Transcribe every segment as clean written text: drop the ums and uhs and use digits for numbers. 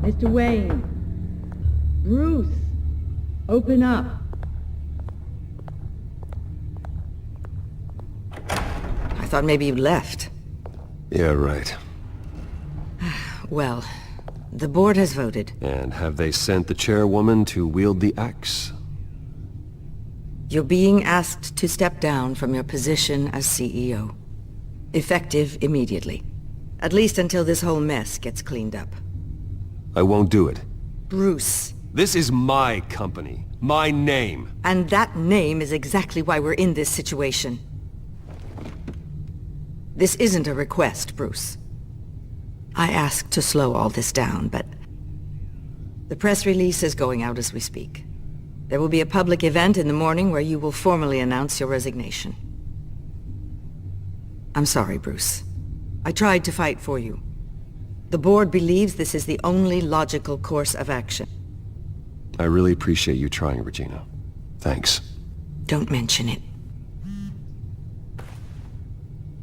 Mr. Wayne. Bruce. Open up. I thought maybe you left. Yeah, right. Well, the board has voted. And have they sent the chairwoman to wield the axe? You're being asked to step down from your position as CEO. Effective immediately. At least until this whole mess gets cleaned up. I won't do it. Bruce. This is my company. My name. And that name is exactly why we're in this situation. This isn't a request, Bruce. I asked to slow all this down, but the press release is going out as we speak. There will be a public event in the morning where you will formally announce your resignation. I'm sorry, Bruce. I tried to fight for you. The board believes this is the only logical course of action. I really appreciate you trying, Regina. Thanks. Don't mention it.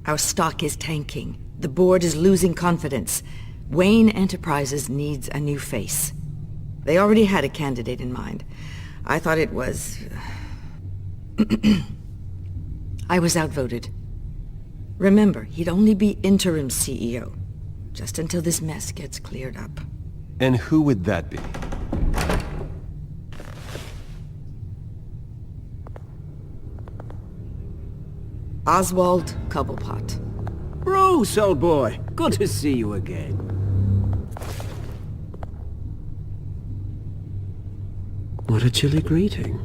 Our stock is tanking. The board is losing confidence. Wayne Enterprises needs a new face. They already had a candidate in mind. I thought it was... I was outvoted. Remember, he'd only be interim CEO, just until this mess gets cleared up. And who would that be? Oswald Cobblepot. Bruce, old boy. Good to see you again. What a chilly greeting.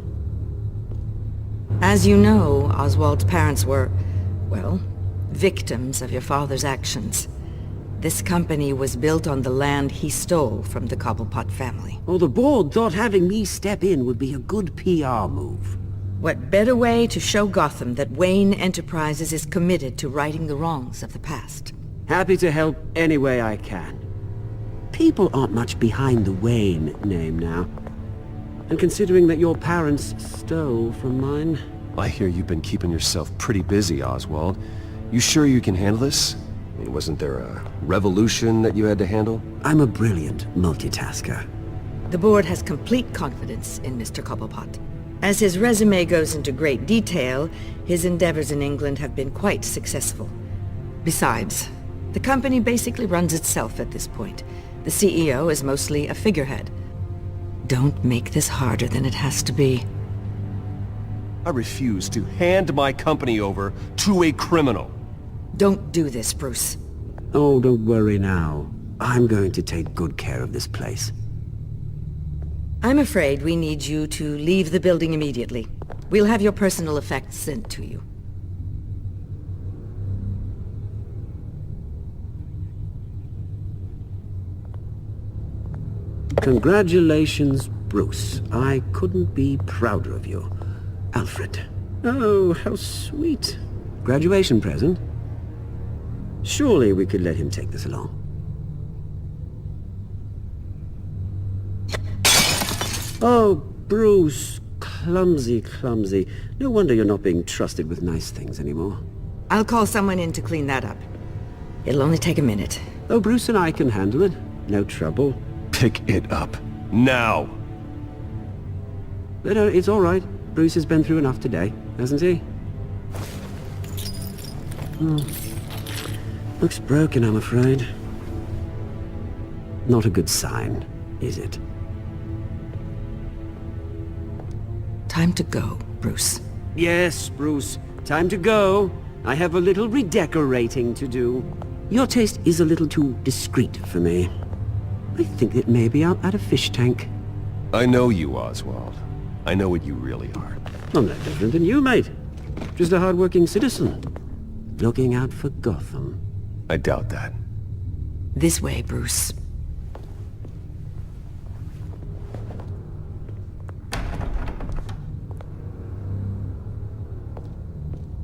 As you know, Oswald's parents were, well, victims of your father's actions. This company was built on the land he stole from the Cobblepot family. Oh, the board thought having me step in would be a good PR move. What better way to show Gotham that Wayne Enterprises is committed to righting the wrongs of the past? Happy to help any way I can. People aren't much behind the Wayne name now. And considering that your parents stole from mine... I hear you've been keeping yourself pretty busy, Oswald. You sure you can handle this? I mean, wasn't there a revolution that you had to handle? I'm a brilliant multitasker. The board has complete confidence in Mr. Cobblepot. As his resume goes into great detail, his endeavors in England have been quite successful. Besides, the company basically runs itself at this point. The CEO is mostly a figurehead. Don't make this harder than it has to be. I refuse to hand my company over to a criminal. Don't do this, Bruce. Oh, don't worry now. I'm going to take good care of this place. I'm afraid we need you to leave the building immediately. We'll have your personal effects sent to you. Congratulations, Bruce. I couldn't be prouder of you. Alfred. Oh, how sweet. Graduation present? Surely we could let him take this along. Oh, Bruce. Clumsy, clumsy. No wonder you're not being trusted with nice things anymore. I'll call someone in to clean that up. It'll only take a minute. Oh, Bruce and I can handle it. No trouble. Pick it up. Now! But it's all right. Bruce has been through enough today, hasn't he? Looks broken, I'm afraid. Not a good sign, is it? Time to go, Bruce. Yes, Bruce. Time to go. I have a little redecorating to do. Your taste is a little too discreet for me. I think that maybe I'm at a fish tank. I know you, Oswald. I know what you really are. I'm no different than you, mate. Just a hard-working citizen. Looking out for Gotham. I doubt that. This way, Bruce.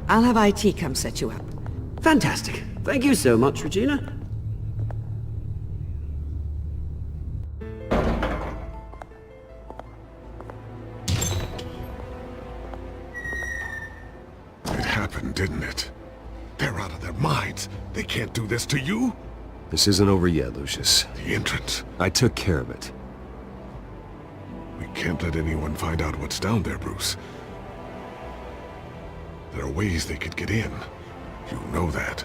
I'll have IT come set you up. Fantastic. Thank you so much, Regina. It happened, didn't it? They're out of their minds. They can't do this to you. This isn't over yet, Lucius. The entrance. I took care of it. We can't let anyone find out what's down there, Bruce. There are ways they could get in. You know that.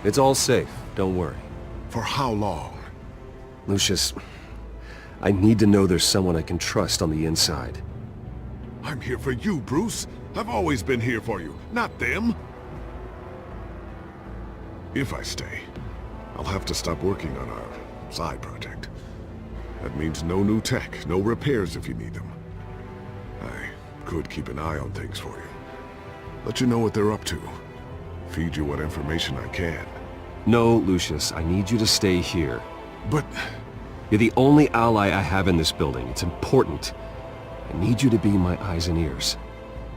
It's all safe, don't worry. For how long? Lucius, I need to know there's someone I can trust on the inside. I'm here for you, Bruce. I've always been here for you, not them. If I stay, I'll have to stop working on our side project. That means no new tech, no repairs if you need them. I could keep an eye on things for you. Let you know what they're up to. Feed you what information I can. No, Lucius, I need you to stay here. But You're the only ally I have in this building. It's important. I need you to be my eyes and ears.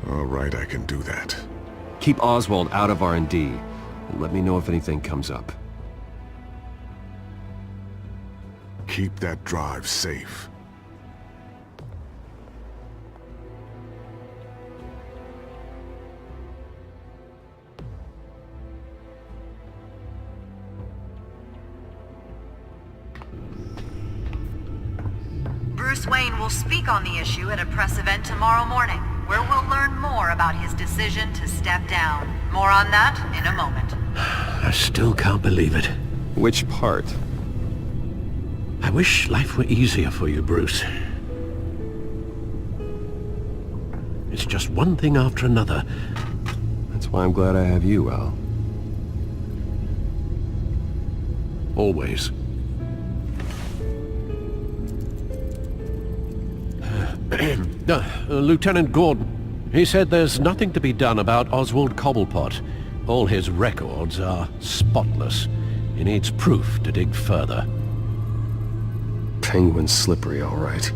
all right, I can do that. Keep Oswald out of R&D, and let me know if anything comes up. Keep that drive safe. Bruce Wayne will speak on the issue at a press event tomorrow morning, where we'll learn more about his decision to step down. More on that in a moment. I still can't believe it. Which part? I wish life were easier for you, Bruce. It's just one thing after another. That's why I'm glad I have you, Al. Always. Lieutenant Gordon. He said there's nothing to be done about Oswald Cobblepot. All his records are spotless. He needs proof to dig further. Penguin's slippery, all right.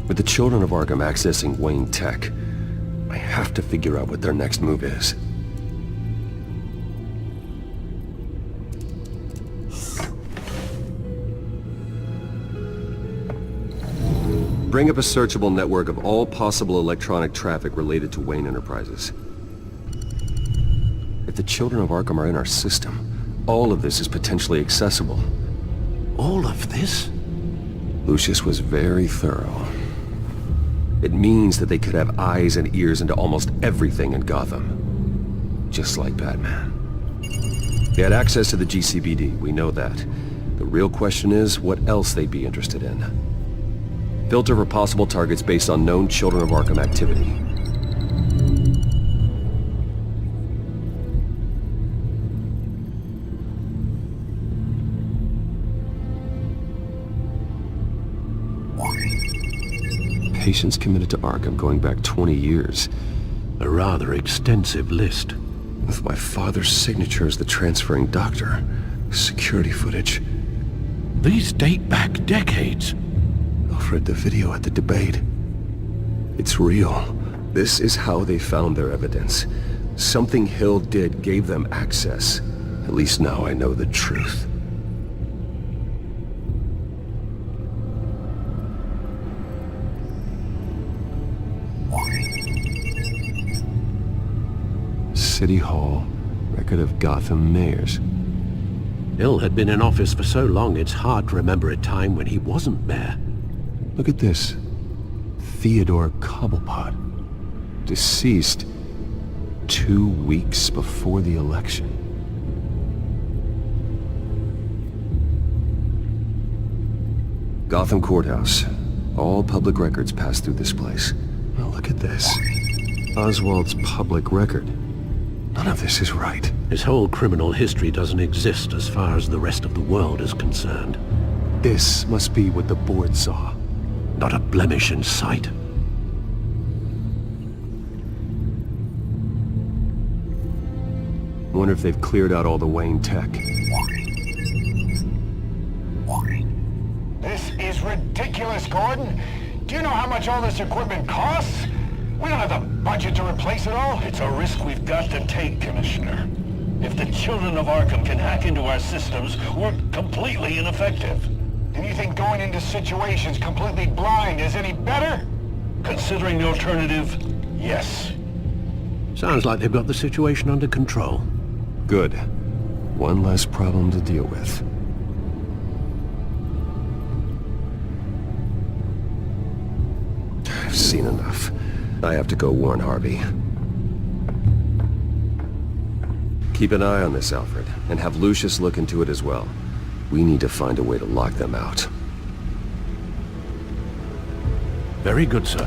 With the children of Arkham accessing Wayne Tech, I have to figure out what their next move is. Bring up a searchable network of all possible electronic traffic related to Wayne Enterprises. If the children of Arkham are in our system, all of this is potentially accessible. All of this? Lucius was very thorough. It means that they could have eyes and ears into almost everything in Gotham. Just like Batman. They had access to the GCPD, we know that. The real question is what else they'd be interested in. Filter for possible targets based on known Children of Arkham activity. Patients committed to Arkham going back 20 years. A rather extensive list. With my father's signature as the transferring doctor. Security footage. These date back decades. Alfred, the video at the debate. It's real. This is how they found their evidence. Something Hill did gave them access. At least now I know the truth. City Hall, record of Gotham mayors. Hill had been in office for so long it's hard to remember a time when he wasn't mayor. Look at this. Theodore Cobblepot. Deceased 2 weeks before the election. Gotham Courthouse. All public records pass through this place. Now look at this. Oswald's public record. None of this is right. His whole criminal history doesn't exist as far as the rest of the world is concerned. This must be what the board saw. Not a blemish in sight. Wonder if they've cleared out all the Wayne tech. This is ridiculous, Gordon. Do you know how much all this equipment costs? We don't have the budget to replace it all. It's a risk we've got to take, Commissioner. If the children of Arkham can hack into our systems, we're completely ineffective. And you think going into situations completely blind is any better? Considering the alternative, yes. Sounds like they've got the situation under control. Good. One less problem to deal with. I've seen enough. I have to go warn Harvey. Keep an eye on this, Alfred, and have Lucius look into it as well. We need to find a way to lock them out. Very good, sir.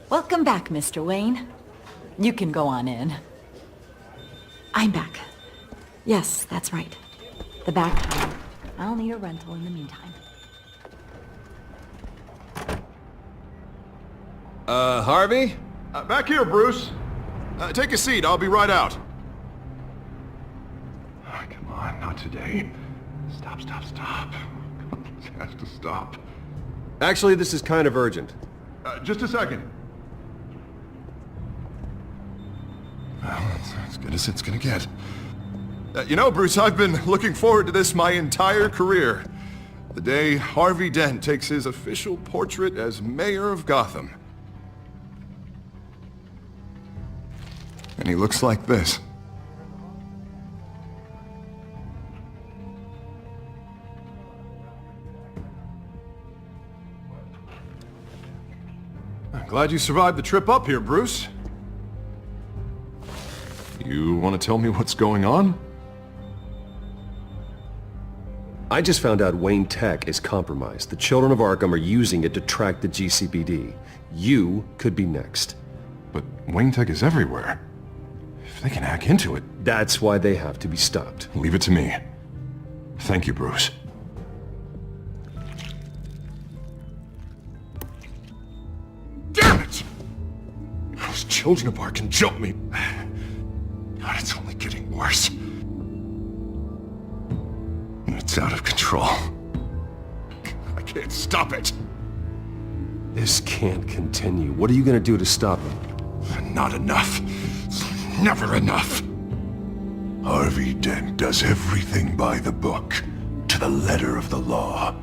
Welcome back, Mr. Wayne. You can go on in. I'm back. Yes, that's right. The back door. I'll need a rental in the meantime. Harvey? Back here, Bruce. Take a seat. I'll be right out. Oh, come on, not today. Stop. It has to stop. Actually, this is kind of urgent. Just a second. Well, that's as good as it's gonna get. You know, Bruce, I've been looking forward to this my entire career. The day Harvey Dent takes his official portrait as mayor of Gotham. And he looks like this. I'm glad you survived the trip up here, Bruce. You want to tell me what's going on? I just found out Wayne Tech is compromised. The children of Arkham are using it to track the GCPD. You could be next. But Wayne Tech is everywhere. If they can hack into it... That's why they have to be stopped. Leave it to me. Thank you, Bruce. Damn it! Those children of Arkham jumped me. God, it's only getting worse. It's out of control. I can't stop it. This can't continue. What are you gonna do to stop him? Not enough. Never enough. Harvey Dent does everything by the book, to the letter of the law.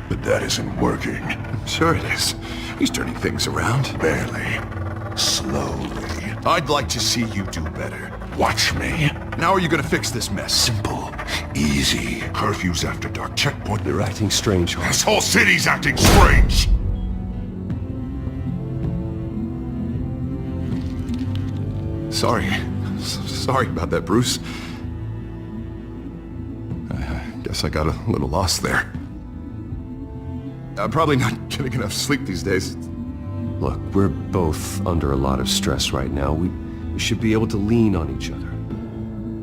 But that isn't working. Sure it is. He's turning things around. Barely. Slowly. I'd like to see you do better. Watch me. Now are you gonna fix this mess? Simple. Easy. Curfews after dark. Checkpoint. They're acting strange. This whole city's acting strange! Sorry. Sorry about that, Bruce. I guess I got a little lost there. I'm probably not getting enough sleep these days. Look, we're both under a lot of stress right now. We should be able to lean on each other.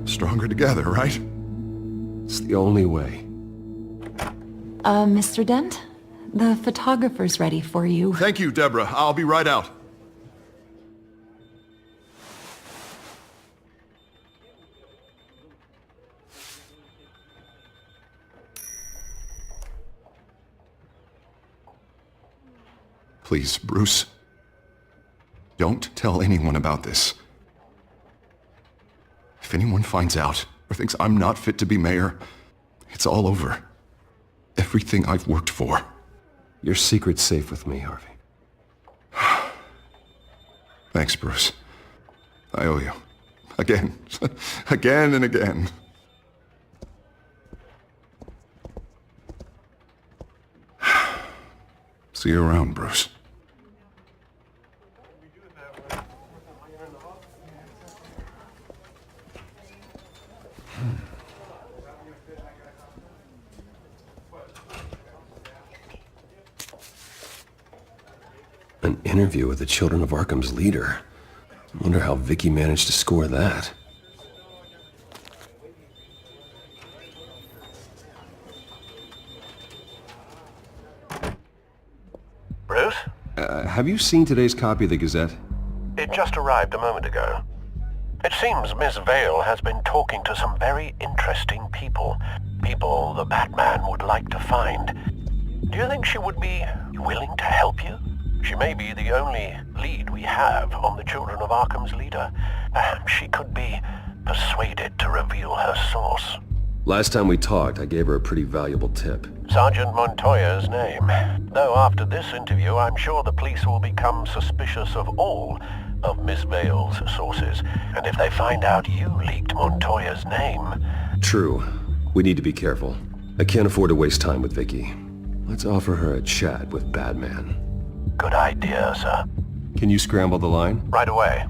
Stronger together, right? It's the only way. Mr. Dent? The photographer's ready for you. Thank you, Deborah. I'll be right out. Please, Bruce. Don't tell anyone about this. If anyone finds out or thinks I'm not fit to be mayor, it's all over. Everything I've worked for. Your secret's safe with me, Harvey. Thanks, Bruce. I owe you. Again. Again and again. See you around, Bruce. An interview with the Children of Arkham's leader. I wonder how Vicky managed to score that. Bruce? Have you seen today's copy of the Gazette? It just arrived a moment ago. It seems Miss Vale has been talking to some very interesting people. people the Batman would like to find. Do you think she would be willing to help you? She may be the only lead we have on the Children of Arkham's leader. Perhaps she could be persuaded to reveal her source. Last time we talked, I gave her a pretty valuable tip. Sergeant Montoya's name. Though after this interview, I'm sure the police will become suspicious of all of Miss Vale's sources. And if they find out you leaked Montoya's name... True. We need to be careful. I can't afford to waste time with Vicky. Let's offer her a chat with Batman. Good idea, sir. Can you scramble the line? Right away.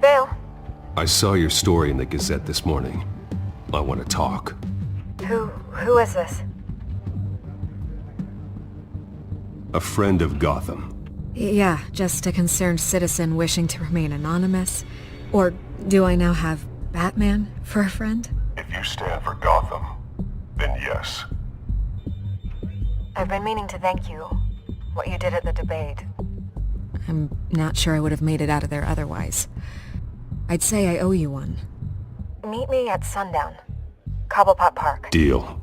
Vale, I saw your story in the Gazette this morning. I want to talk. who is this? A friend of Gotham. Yeah, just a concerned citizen wishing to remain anonymous. Or do I now have Batman for a friend? If you stand for Gotham, then yes. I've been meaning to thank you. What you did at the debate. I'm not sure I would have made it out of there otherwise. I'd say I owe you one. Meet me at sundown. Cobblepot Park. Deal.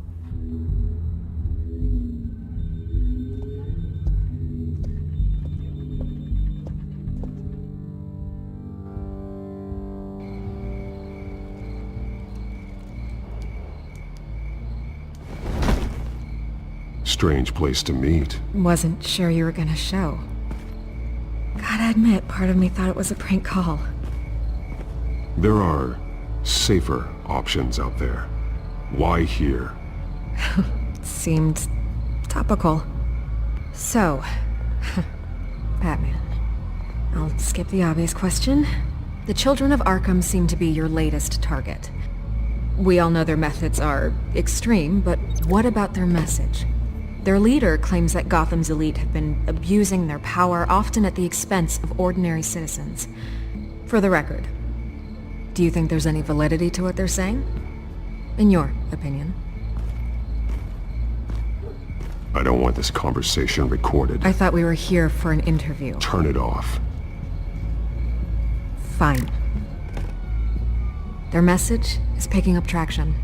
Strange place to meet. Wasn't sure you were gonna show. Gotta admit, part of me thought it was a prank call. There are safer options out there. Why here? Seemed topical. So, Batman. I'll skip the obvious question. The Children of Arkham seem to be your latest target. We all know their methods are extreme, but what about their message? Their leader claims that Gotham's elite have been abusing their power, often at the expense of ordinary citizens. For the record, do you think there's any validity to what they're saying? In your opinion? I don't want this conversation recorded. I thought we were here for an interview. Turn it off. Fine. Their message is picking up traction,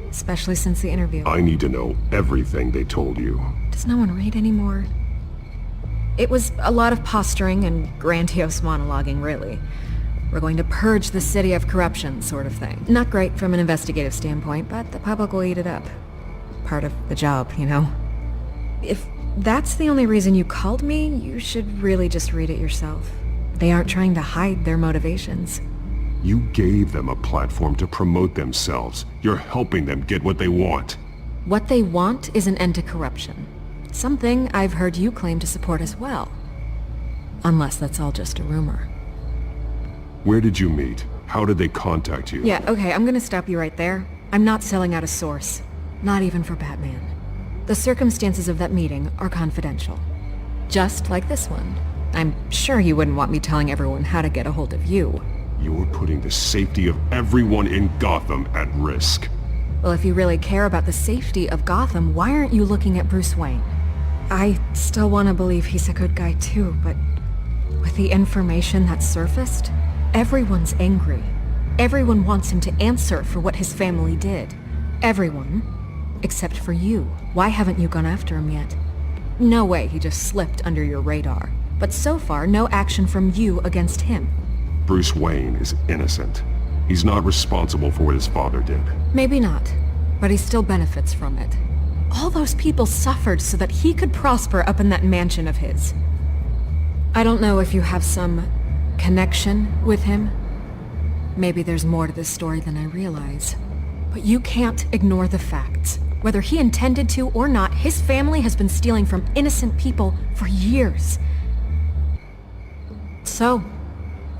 especially since the interview. I need to know everything they told you. Does no one read anymore? It was a lot of posturing and grandiose monologuing, really. We're going to purge the city of corruption, sort of thing. Not great from an investigative standpoint, but the public will eat it up. Part of the job, you know? If that's the only reason you called me, you should really just read it yourself. They aren't trying to hide their motivations. You gave them a platform to promote themselves. You're helping them get what they want. What they want is an end to corruption. Something I've heard you claim to support as well. Unless that's all just a rumor. Where did you meet? How did they contact you? Yeah, okay, I'm gonna stop you right there. I'm not selling out a source. Not even for Batman. The circumstances of that meeting are confidential. Just like this one. I'm sure you wouldn't want me telling everyone how to get a hold of you. You're putting the safety of everyone in Gotham at risk. Well, if you really care about the safety of Gotham, why aren't you looking at Bruce Wayne? I still want to believe he's a good guy too, but with the information that surfaced, everyone's angry. Everyone wants him to answer for what his family did. Everyone, except for you. Why haven't you gone after him yet? No way he just slipped under your radar. But so far, no action from you against him. Bruce Wayne is innocent. He's not responsible for what his father did. Maybe not, but he still benefits from it. All those people suffered so that he could prosper up in that mansion of his. I don't know if you have some connection with him. Maybe there's more to this story than I realize. But you can't ignore the facts. Whether he intended to or not, his family has been stealing from innocent people for years. So,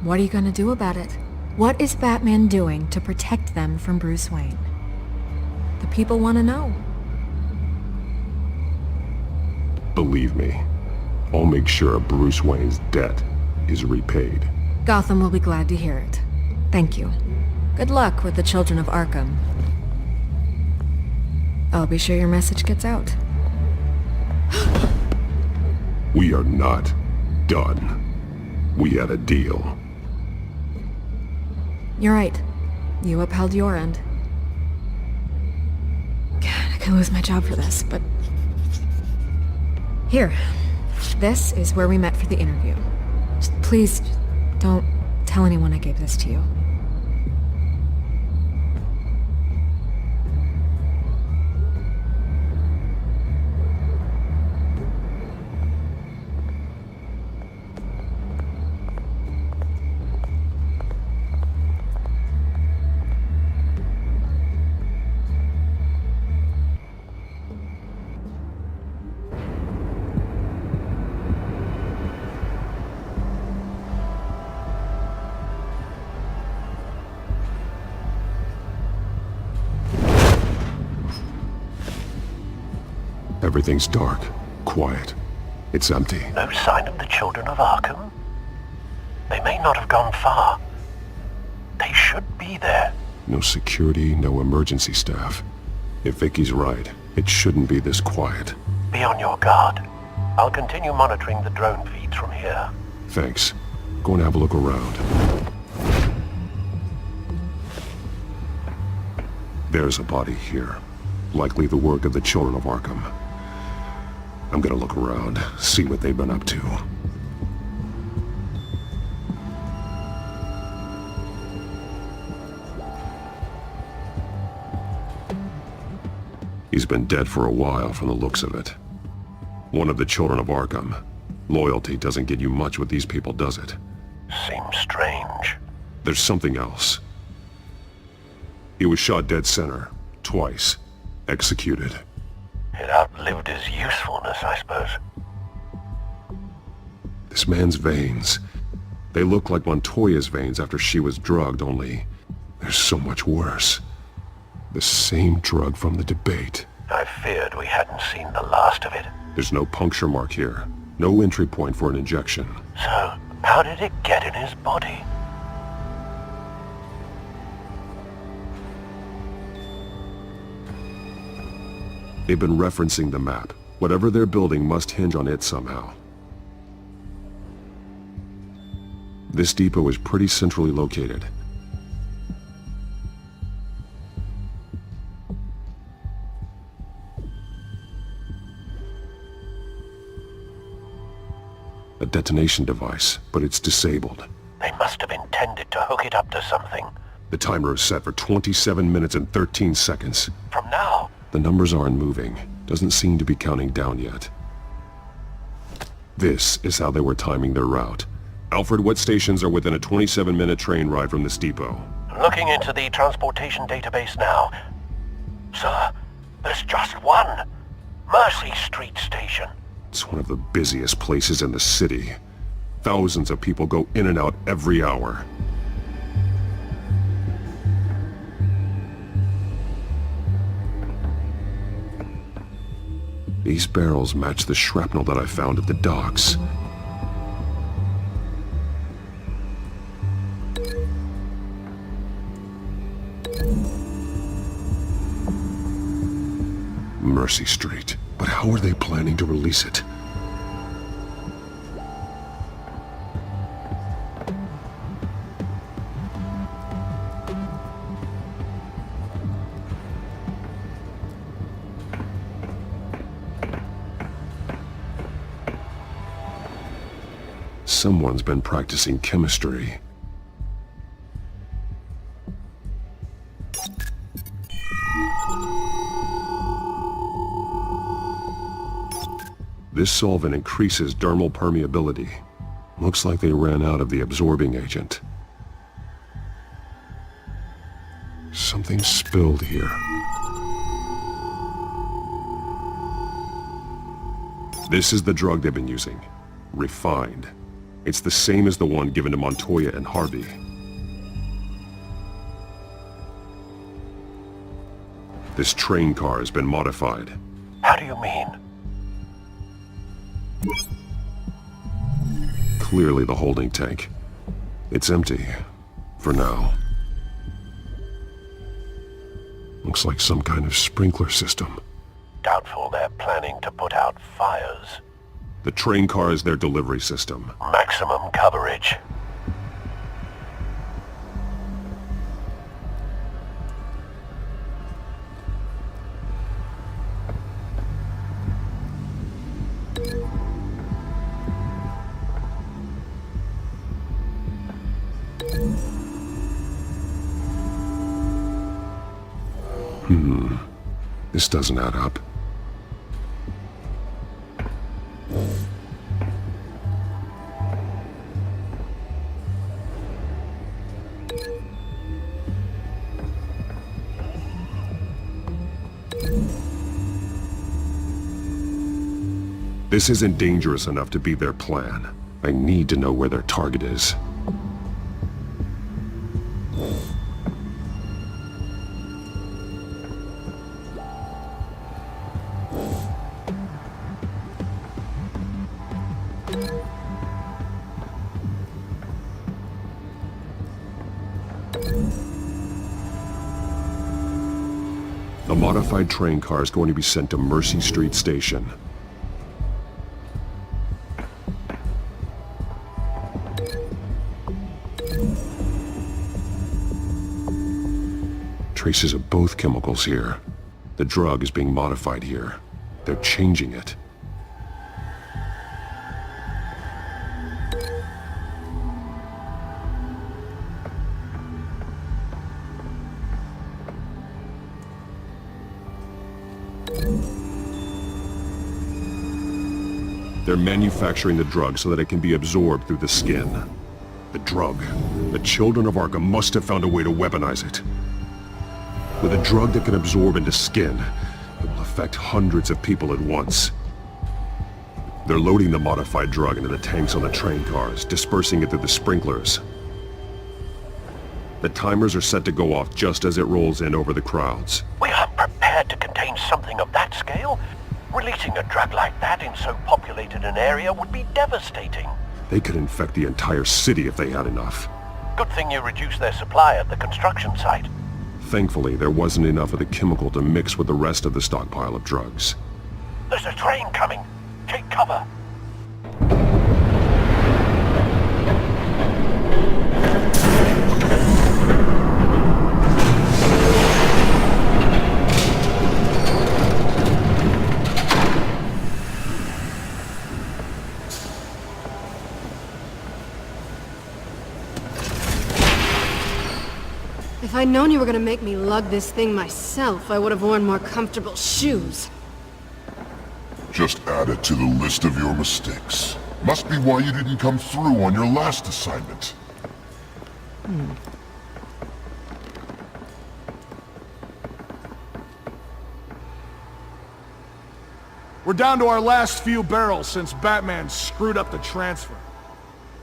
what are you gonna do about it? What is Batman doing to protect them from Bruce Wayne? The people want to know. Believe me, I'll make sure Bruce Wayne's debt is repaid. Gotham will be glad to hear it. Thank you. Good luck with the Children of Arkham. I'll be sure your message gets out. We are not done. We had a deal. You're right. You upheld your end. God, I could lose my job for this, but... Here. This is where we met for the interview. Please, don't tell anyone I gave this to you. Everything's dark, quiet. It's empty. No sign of the children of Arkham? They may not have gone far. They should be there. No security, no emergency staff. If Vicky's right, it shouldn't be this quiet. Be on your guard. I'll continue monitoring the drone feeds from here. Thanks. Go and have a look around. There's a body here. Likely the work of the children of Arkham. I'm gonna look around, see what they've been up to. He's been dead for a while from the looks of it. One of the children of Arkham. Loyalty doesn't get you much with these people, does it? Seems strange. There's something else. He was shot dead center, twice. Executed. It outlived his usefulness, I suppose. This man's veins. They look like Montoya's veins after she was drugged, only they're so much worse. The same drug from the debate. I feared we hadn't seen the last of it. There's no puncture mark here. No entry point for an injection. So, how did it get in his body? They've been referencing the map. Whatever they're building must hinge on it somehow. This depot is pretty centrally located. A detonation device, but it's disabled. They must have intended to hook it up to something. The timer is set for 27 minutes and 13 seconds. From now? The numbers aren't moving. Doesn't seem to be counting down yet. This is how they were timing their route. Alfred, what stations are within a 27-minute train ride from this depot? Looking into the transportation database now. Sir, there's just one. Mercy Street Station. It's one of the busiest places in the city. Thousands of people go in and out every hour. These barrels match the shrapnel that I found at the docks. Mercy Street. But how are they planning to release it? Someone's been practicing chemistry. This solvent increases dermal permeability. Looks like they ran out of the absorbing agent. Something spilled here. This is the drug they've been using. Refined. It's the same as the one given to Montoya and Harvey. This train car has been modified. How do you mean? Clearly the holding tank. It's empty. For now. Looks like some kind of sprinkler system. Doubtful they're planning to put out fires. The train car is their delivery system. Maximum coverage. This doesn't add up. This isn't dangerous enough to be their plan. I need to know where their target is. A modified train car is going to be sent to Mercy Street Station. Traces of both chemicals here. The drug is being modified here. They're changing it. They're manufacturing the drug so that it can be absorbed through the skin. The drug. The children of Arkham must have found a way to weaponize it. With a drug that can absorb into skin, it will affect hundreds of people at once. They're loading the modified drug into the tanks on the train cars, dispersing it through the sprinklers. The timers are set to go off just as it rolls in over the crowds. We aren't prepared to contain something of that scale. Releasing a drug like that in so populated an area would be devastating. They could infect the entire city if they had enough. Good thing you reduced their supply at the construction site. Thankfully, there wasn't enough of the chemical to mix with the rest of the stockpile of drugs. There's a train coming. Take cover. If I'd known you were gonna make me lug this thing myself, I would have worn more comfortable shoes. Just add it to the list of your mistakes. Must be why you didn't come through on your last assignment. We're down to our last few barrels since Batman screwed up the transfer.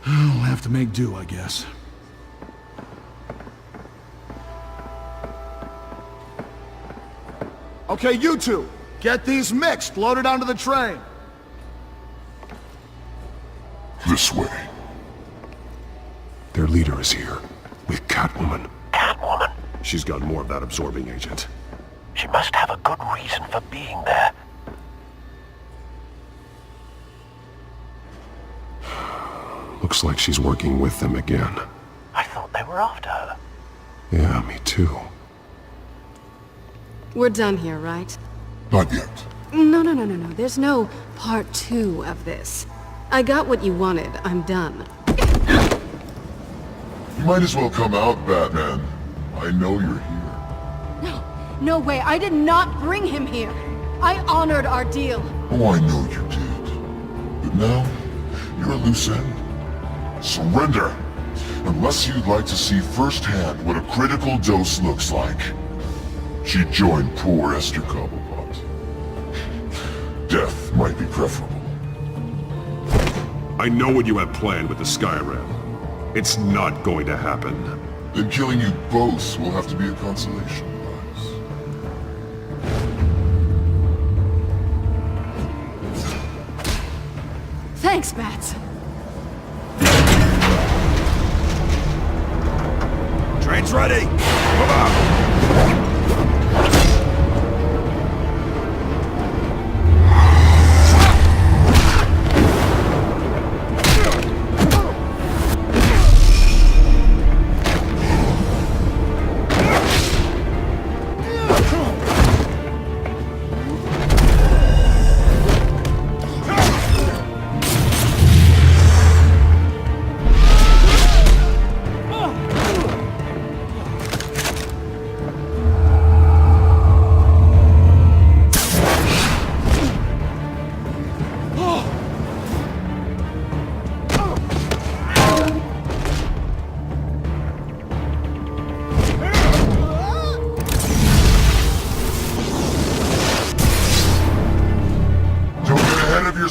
We'll have to make do, I guess. Okay, you two, get these mixed, loaded onto the train. This way. Their leader is here, with Catwoman. Catwoman? She's got more of that absorbing agent. She must have a good reason for being there. Looks like she's working with them again. I thought they were after her. Yeah, me too. We're done here, right? Not yet. No. There's no part 2 of this. I got what you wanted. I'm done. You might as well come out, Batman. I know you're here. No way. I did not bring him here. I honored our deal. Oh, I know you did. But now, you're a loose end. Surrender! Unless you'd like to see firsthand what a critical dose looks like. She joined poor Esther Cobblepot. Death might be preferable. I know what you have planned with the Skyrim. It's not going to happen. Then killing you both will have to be a consolation prize. Thanks, Bats. Train's ready! Come on!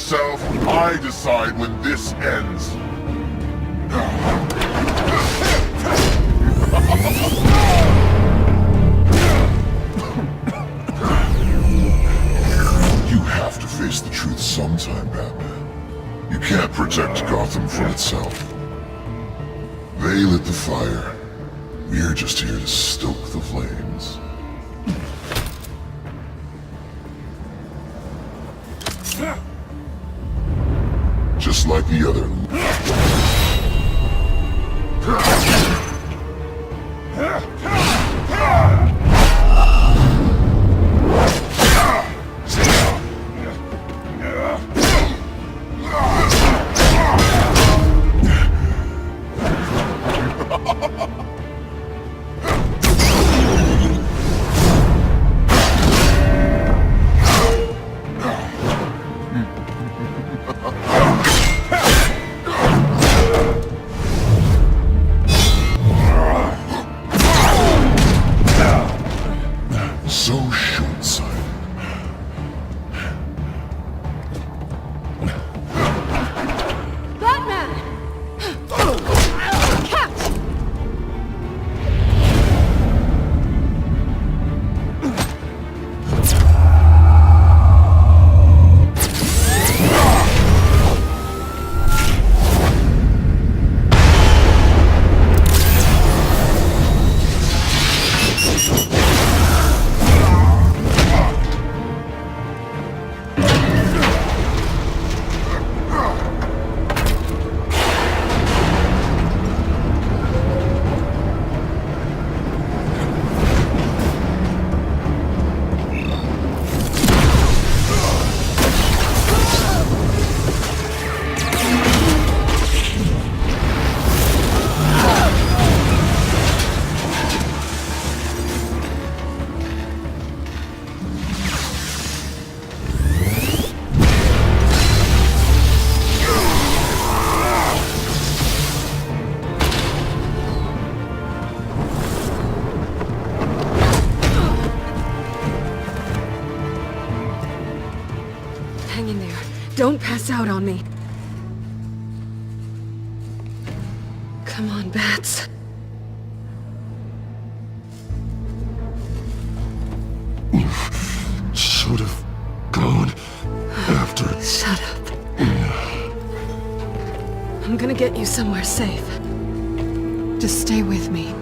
yourself. I decide when this ends. You have to face the truth sometime, Batman. You can't protect Gotham from itself. They lit the fire. We're just here to stoke the flames. Just like the other. So short-sighted. Batman! Catch! Hang in there. Don't pass out on me. Come on, Bats. Should have gone after. Shut up. I'm gonna get you somewhere safe. Just stay with me.